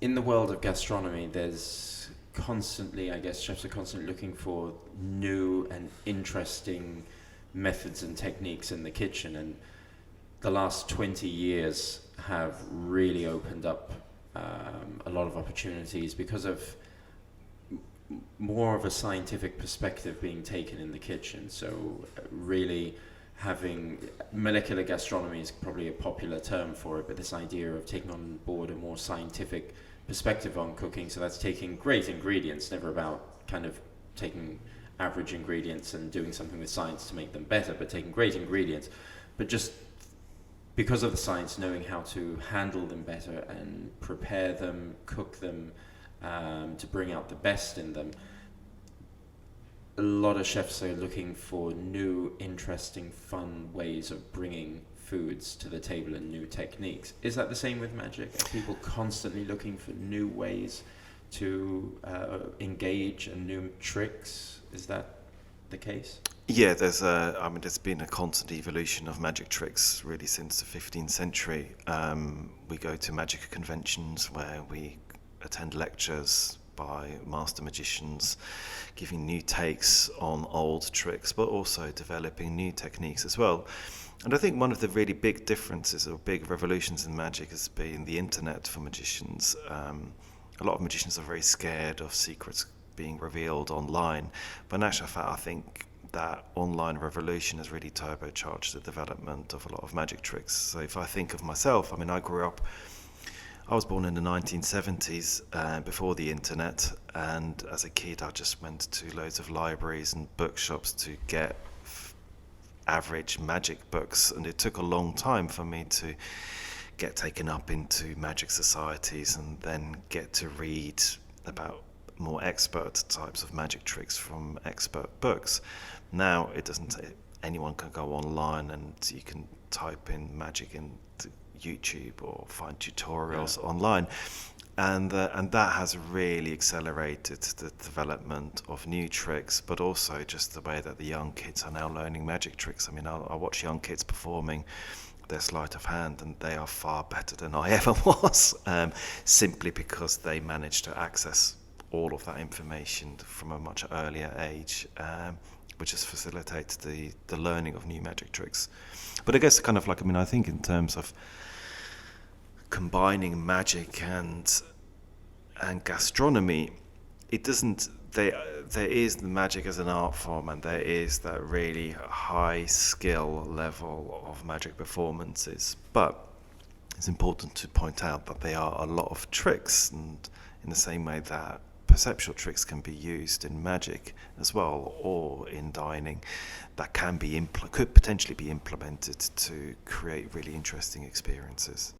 In the world of gastronomy, there's constantly, I guess, chefs are constantly looking for new and interesting methods and techniques in the kitchen. And the last 20 years have really opened up a lot of opportunities because of more of a scientific perspective being taken in the kitchen. So, really having molecular gastronomy is probably a popular term for it, but this idea of taking on board a more scientific perspective on cooking. So, that's taking great ingredients, never about kind of taking average ingredients and doing something with science to make them better, but taking great ingredients, but just because of the science, knowing how to handle them better and prepare them, cook them, to bring out the best in them. A lot of chefs are looking for new, interesting, fun ways of bringing foods to the table and new techniques. Is that the same with magic? Are people constantly looking for new ways to engage and new tricks? Is that the case? Yeah, there's been a constant evolution of magic tricks really since the 15th century. We go to magic conventions where we attend lectures by master magicians, giving new takes on old tricks, but also developing new techniques as well. And I think one of the really big differences or big revolutions in magic has been the internet for magicians. A lot of magicians are very scared of secrets being revealed online, but in actual fact, I think that online revolution has really turbocharged the development of a lot of magic tricks. So if I think of myself, I was born in the 1970s, before the internet, and as a kid I just went to loads of libraries and bookshops to get average magic books, and it took a long time for me to get taken up into magic societies and then get to read about more expert types of magic tricks from expert books. Now it doesn't say anyone can go online and you can type in magic into YouTube or find tutorials online, and that has really accelerated the development of new tricks, but also just the way that the young kids are now learning magic tricks. I mean, I watch young kids performing their sleight of hand, and they are far better than I ever was, simply because they managed to access all of that information from a much earlier age, which has facilitated the learning of new magic tricks. But I guess I think in terms of combining magic and gastronomy, it doesn't. There is the magic as an art form, and there is that really high skill level of magic performances. But it's important to point out that there are a lot of tricks, and in the same way that perceptual tricks can be used in magic as well, or in dining, that could potentially be implemented to create really interesting experiences.